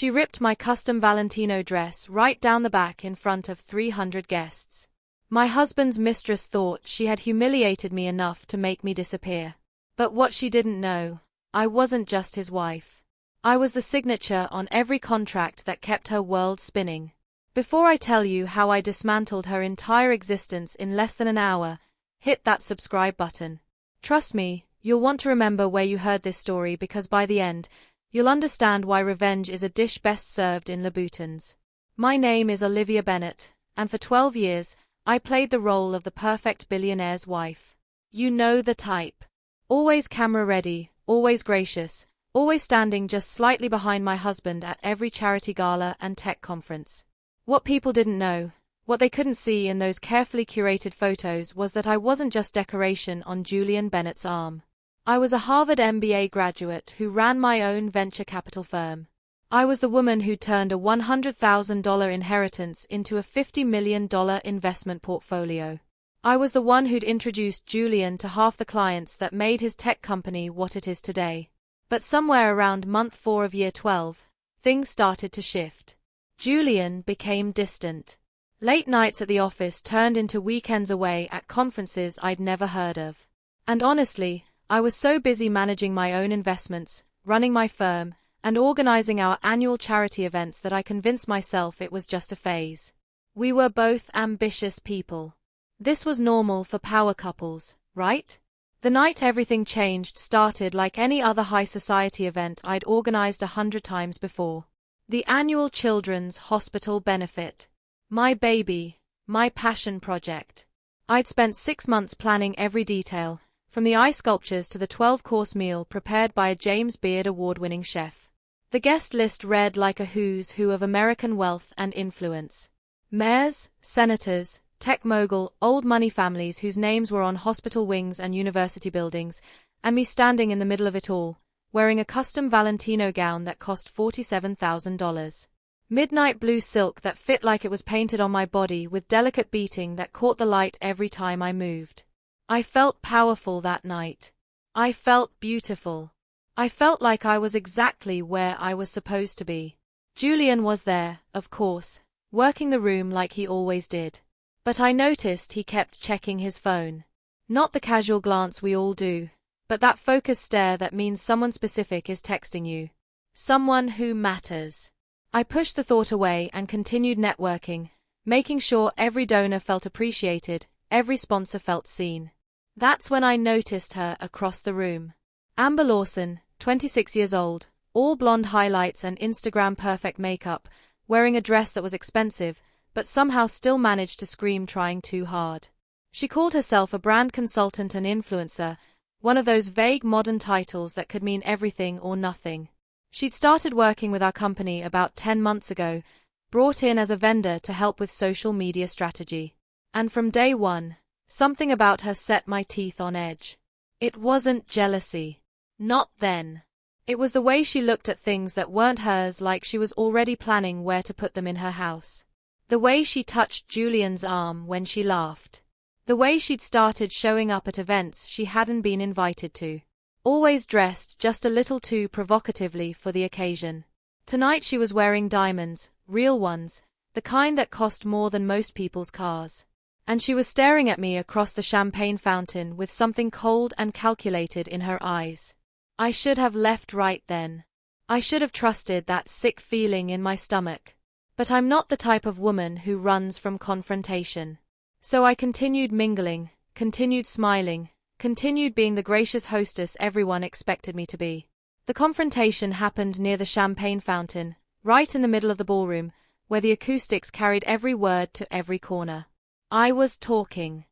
She ripped my custom Valentino dress right down the back in front of 300 guests. My husband's mistress thought she had humiliated me enough to make me disappear. But what she didn't know, I wasn't just his wife. I was the signature on every contract that kept her world spinning. Before I tell you how I dismantled her entire existence in less than an hour, hit that subscribe button. Trust me, you'll want to remember where you heard this story because by the end, you'll understand why revenge is a dish best served in Louboutins. My name is Olivia Bennett, and for 12 years, I played the role of the perfect billionaire's wife. You know the type. Always camera ready, always gracious, always standing just slightly behind my husband at every charity gala and tech conference. What people didn't know, what they couldn't see in those carefully curated photos was that I wasn't just decoration on Julian Bennett's arm. I was a Harvard MBA graduate who ran my own venture capital firm. I was the woman who turned a $100,000 inheritance into a $50 million investment portfolio. I was the one who'd introduced Julian to half the clients that made his tech company what it is today. But somewhere around month 4 of year 12, things started to shift. Julian became distant. Late nights at the office turned into weekends away at conferences I'd never heard of. And honestly, I was so busy managing my own investments, running my firm, and organizing our annual charity events that I convinced myself it was just a phase. We were both ambitious people. This was normal for power couples, right? The night everything changed started like any other high society event I'd organized 100 times before. The annual Children's Hospital benefit. My baby, my passion project. I'd spent 6 months planning every detail, from the eye sculptures to the 12-course meal prepared by a James Beard award-winning chef. The guest list read like a who's who of American wealth and influence. Mayors, senators, tech mogul, old money families whose names were on hospital wings and university buildings, and me standing in the middle of it all, wearing a custom Valentino gown that cost $47,000. Midnight blue silk that fit like it was painted on my body with delicate beating that caught the light every time I moved. I felt powerful that night. I felt beautiful. I felt like I was exactly where I was supposed to be. Julian was there, of course, working the room like he always did. But I noticed he kept checking his phone. Not the casual glance we all do, but that focused stare that means someone specific is texting you. Someone who matters. I pushed the thought away and continued networking, making sure every donor felt appreciated, every sponsor felt seen. That's when I noticed her across the room. Amber Lawson, 26 years old, all blonde highlights and Instagram-perfect makeup, wearing a dress that was expensive, but somehow still managed to scream trying too hard. She called herself a brand consultant and influencer, one of those vague modern titles that could mean everything or nothing. She'd started working with our company about 10 months ago, brought in as a vendor to help with social media strategy. And from day one, something about her set my teeth on edge. It wasn't jealousy. Not then. It was the way she looked at things that weren't hers, like she was already planning where to put them in her house. The way she touched Julian's arm when she laughed. The way she'd started showing up at events she hadn't been invited to. Always dressed just a little too provocatively for the occasion. Tonight she was wearing diamonds, real ones, the kind that cost more than most people's cars. And she was staring at me across the champagne fountain with something cold and calculated in her eyes. I should have left right then. I should have trusted that sick feeling in my stomach. But I'm not the type of woman who runs from confrontation. So I continued mingling, continued smiling, continued being the gracious hostess everyone expected me to be. The confrontation happened near the champagne fountain, right in the middle of the ballroom, where the acoustics carried every word to every corner. I was talking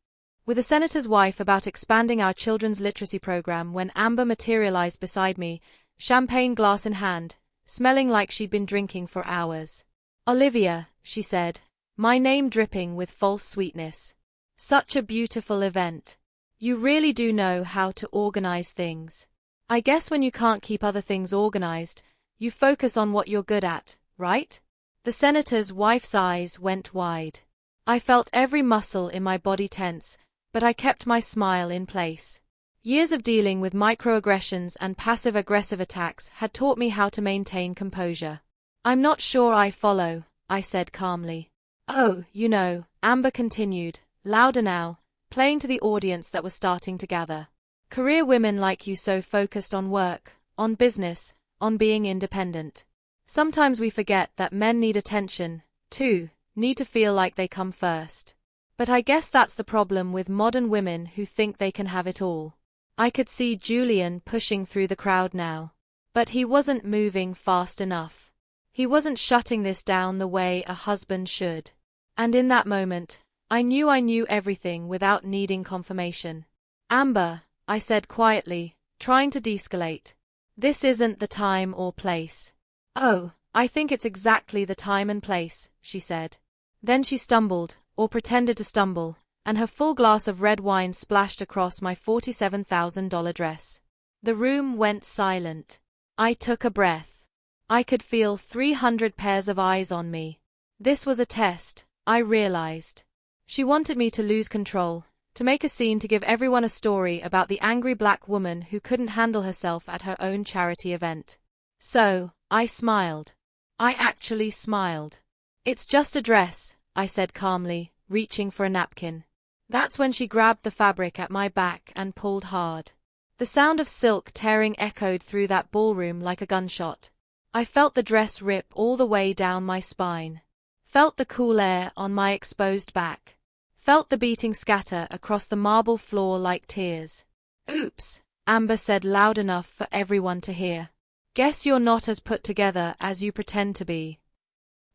with a senator's wife about expanding our children's literacy program when Amber materialized beside me, champagne glass in hand, smelling like she'd been drinking for hours. "Olivia," she said, my name dripping with false sweetness. "Such a beautiful event. You really do know how to organize things. I guess when you can't keep other things organized, you focus on what you're good at, right?" The senator's wife's eyes went wide. I felt every muscle in my body tense, but I kept my smile in place. Years of dealing with microaggressions and passive-aggressive attacks had taught me how to maintain composure. I'm not sure I follow, I said calmly. Oh, Amber continued, louder now, playing to the audience that was starting to gather. Career women like you so focused on work, on business, on being independent. Sometimes we forget that men need attention, too, need to feel like they come first. But I guess that's the problem with modern women who think they can have it all. I could see Julian pushing through the crowd now. But he wasn't moving fast enough. He wasn't shutting this down the way a husband should. And in that moment, I knew everything without needing confirmation. Amber, I said quietly, trying to de-escalate. This isn't the time or place. Oh, I think it's exactly the time and place, she said. Then she stumbled, or pretended to stumble, and her full glass of red wine splashed across my $47,000 dress. The room went silent. I took a breath. I could feel 300 pairs of eyes on me. This was a test, I realized. She wanted me to lose control, to make a scene, to give everyone a story about the angry black woman who couldn't handle herself at her own charity event. So, I smiled. I actually smiled. It's just a dress, I said calmly, reaching for a napkin. That's when she grabbed the fabric at my back and pulled hard. The sound of silk tearing echoed through that ballroom like a gunshot. I felt the dress rip all the way down my spine. Felt the cool air on my exposed back. Felt the beating scatter across the marble floor like tears. Oops, Amber said loud enough for everyone to hear. Guess you're not as put together as you pretend to be.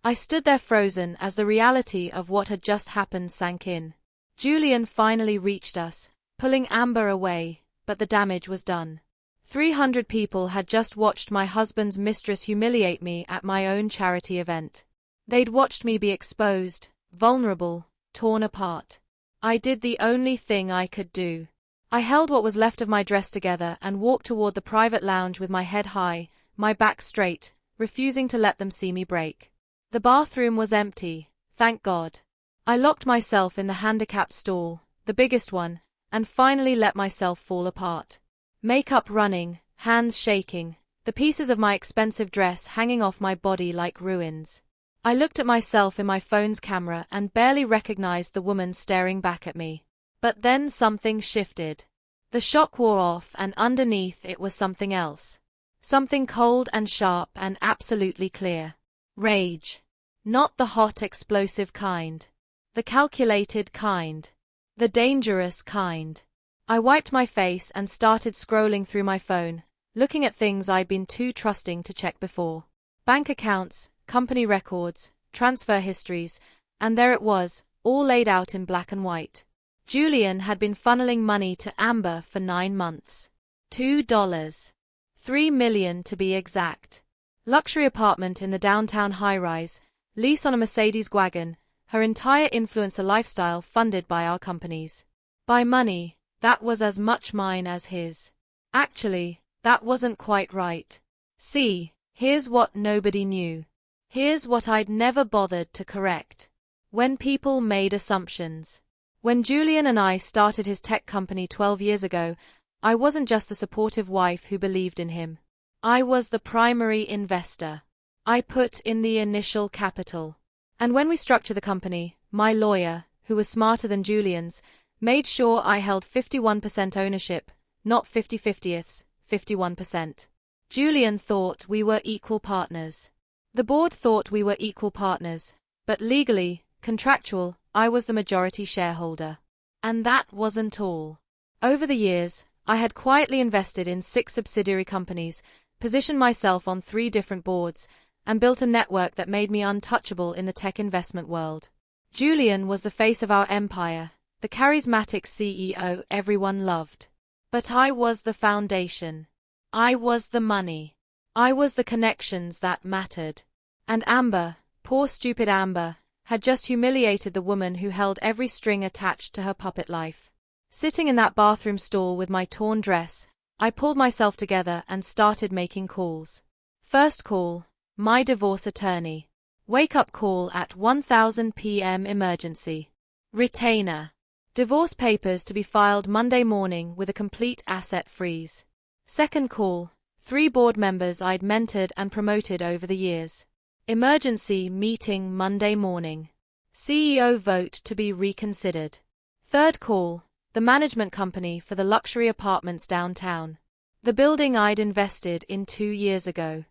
I stood there frozen as the reality of what had just happened sank in. Julian finally reached us, pulling Amber away, but the damage was done. 300 people had just watched my husband's mistress humiliate me at my own charity event. They'd watched me be exposed, vulnerable, torn apart. I did the only thing I could do. I held what was left of my dress together and walked toward the private lounge with my head high, my back straight, refusing to let them see me break. The bathroom was empty, thank God. I locked myself in the handicapped stall, the biggest one, and finally let myself fall apart. Makeup running, hands shaking, the pieces of my expensive dress hanging off my body like ruins. I looked at myself in my phone's camera and barely recognized the woman staring back at me. But then something shifted. The shock wore off and underneath it was something else. Something cold and sharp and absolutely clear. Rage. Not the hot explosive kind. The calculated kind. The dangerous kind. I wiped my face and started scrolling through my phone, looking at things I'd been too trusting to check before. Bank accounts, company records, transfer histories, and there it was, all laid out in black and white. Julian had been funneling money to Amber for 9 months. $2. 3 million to be exact. Luxury apartment in the downtown high-rise, lease on a Mercedes wagon, her entire influencer lifestyle funded by our companies. By money, that was as much mine as his. Actually, that wasn't quite right. See, here's what nobody knew. Here's what I'd never bothered to correct. When people made assumptions. When Julian and I started his tech company 12 years ago, I wasn't just the supportive wife who believed in him. I was the primary investor. I put in the initial capital. And when we structured the company, my lawyer, who was smarter than Julian's, made sure I held 51% ownership, not 50/50ths, 51%. Julian thought we were equal partners. The board thought we were equal partners, but legally, contractual, I was the majority shareholder. And that wasn't all. Over the years, I had quietly invested in 6 subsidiary companies, positioned myself on 3 different boards, and built a network that made me untouchable in the tech investment world. Julian was the face of our empire, the charismatic CEO everyone loved. But I was the foundation. I was the money. I was the connections that mattered. And Amber, poor stupid Amber, had just humiliated the woman who held every string attached to her puppet life. Sitting in that bathroom stall with my torn dress, I pulled myself together and started making calls. First call, my divorce attorney. Wake-up call at 1000 p.m. emergency. Retainer. Divorce papers to be filed Monday morning with a complete asset freeze. Second call, 3 board members I'd mentored and promoted over the years. Emergency meeting Monday morning. CEO vote to be reconsidered. Third call, the management company for the luxury apartments downtown. The building I'd invested in 2 years ago.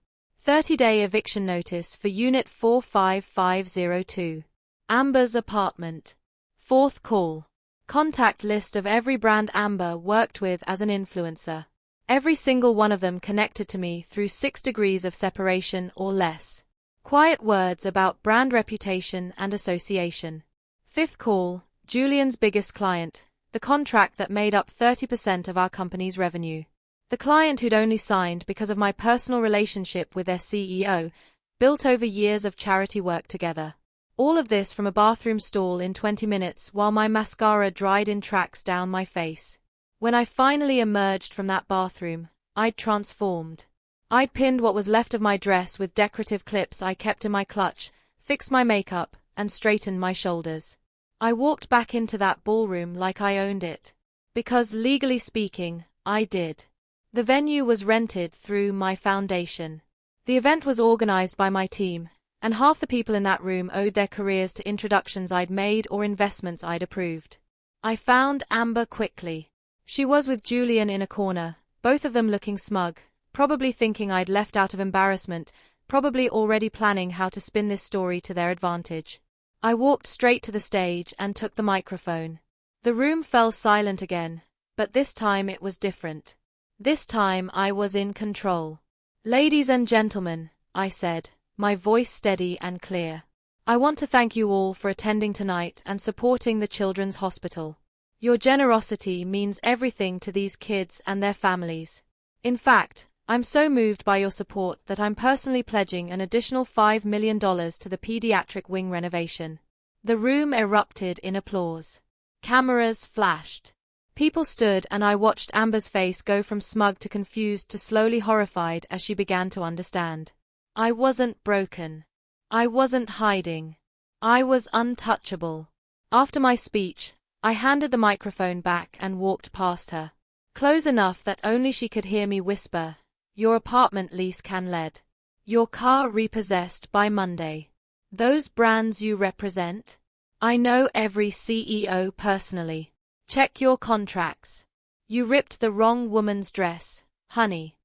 30-day eviction notice for Unit 45502. Amber's apartment. Fourth call. Contact list of every brand Amber worked with as an influencer. Every single one of them connected to me through 6 degrees of separation or less. Quiet words about brand reputation and association. Fifth call, Julian's biggest client, the contract that made up 30% of our company's revenue. The client who'd only signed because of my personal relationship with their CEO, built over years of charity work together. All of this from a bathroom stall in 20 minutes while my mascara dried in tracks down my face. When I finally emerged from that bathroom, I'd transformed. I'd pinned what was left of my dress with decorative clips I kept in my clutch, fixed my makeup, and straightened my shoulders. I walked back into that ballroom like I owned it. Because, legally speaking, I did. The venue was rented through my foundation. The event was organized by my team, and half the people in that room owed their careers to introductions I'd made or investments I'd approved. I found Amber quickly. She was with Julian in a corner, both of them looking smug, probably thinking I'd left out of embarrassment, probably already planning how to spin this story to their advantage. I walked straight to the stage and took the microphone. The room fell silent again, but this time it was different. This time I was in control. "Ladies and gentlemen," I said, my voice steady and clear. "I want to thank you all for attending tonight and supporting the Children's Hospital. Your generosity means everything to these kids and their families. In fact, I'm so moved by your support that I'm personally pledging an additional $5 million to the pediatric wing renovation." The room erupted in applause. Cameras flashed. People stood and I watched Amber's face go from smug to confused to slowly horrified as she began to understand. I wasn't broken. I wasn't hiding. I was untouchable. After my speech, I handed the microphone back and walked past her. Close enough that only she could hear me whisper, "Your apartment lease canceled. Your car repossessed by Monday. Those brands you represent? I know every CEO personally. Check your contracts. You ripped the wrong woman's dress, honey."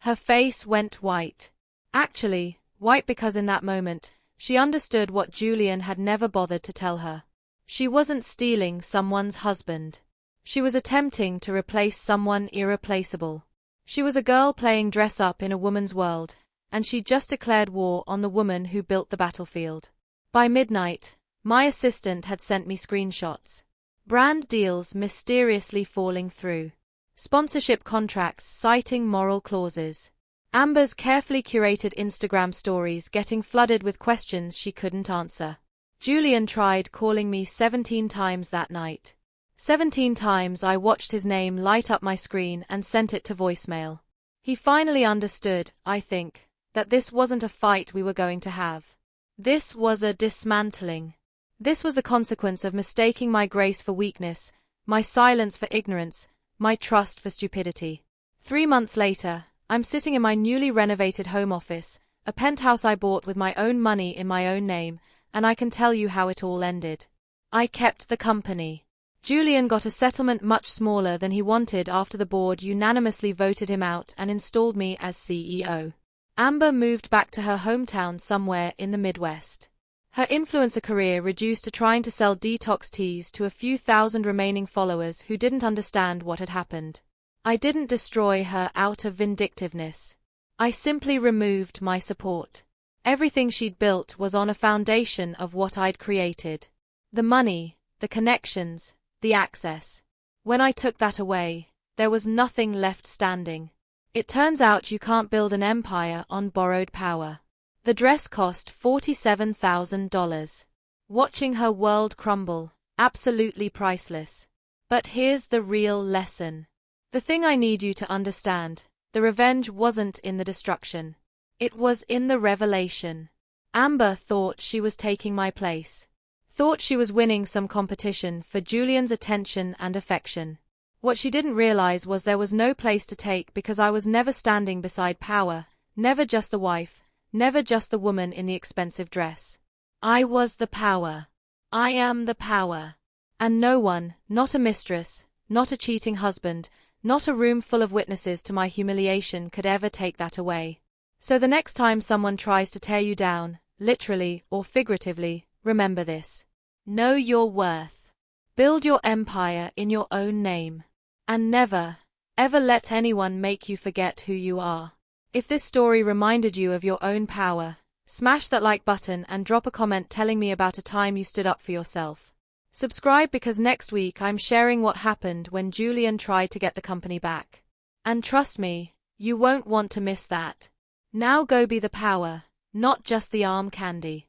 Her face went white. Actually, white because in that moment, she understood what Julian had never bothered to tell her. She wasn't stealing someone's husband. She was attempting to replace someone irreplaceable. She was a girl playing dress-up in a woman's world, and she'd just declared war on the woman who built the battlefield. By midnight, my assistant had sent me screenshots. Brand deals mysteriously falling through. Sponsorship contracts citing moral clauses. Amber's carefully curated Instagram stories getting flooded with questions she couldn't answer. Julian tried calling me 17 times that night. 17 times I watched his name light up my screen and sent it to voicemail. He finally understood, I think, that this wasn't a fight we were going to have. This was a dismantling. This was the consequence of mistaking my grace for weakness, my silence for ignorance, my trust for stupidity. 3 months later, I'm sitting in my newly renovated home office, a penthouse I bought with my own money in my own name, and I can tell you how it all ended. I kept the company. Julian got a settlement much smaller than he wanted after the board unanimously voted him out and installed me as CEO. Amber moved back to her hometown somewhere in the Midwest. Her influencer career reduced to trying to sell detox teas to a few thousand remaining followers who didn't understand what had happened. I didn't destroy her out of vindictiveness. I simply removed my support. Everything she'd built was on a foundation of what I'd created. The money, the connections, the access. When I took that away, there was nothing left standing. It turns out you can't build an empire on borrowed power. The dress cost $47,000. Watching her world crumble, absolutely priceless. But here's the real lesson. The thing I need you to understand, the revenge wasn't in the destruction. It was in the revelation. Amber thought she was taking my place. Thought she was winning some competition for Julian's attention and affection. What she didn't realize was there was no place to take because I was never standing beside power, never just the wife, never just the woman in the expensive dress. I was the power. I am the power. And no one, not a mistress, not a cheating husband, not a room full of witnesses to my humiliation could ever take that away. So the next time someone tries to tear you down, literally or figuratively, remember this. Know your worth. Build your empire in your own name. And never, ever let anyone make you forget who you are. If this story reminded you of your own power, smash that like button and drop a comment telling me about a time you stood up for yourself. Subscribe because next week I'm sharing what happened when Julian tried to get the company back. And trust me, you won't want to miss that. Now go be the power, not just the arm candy.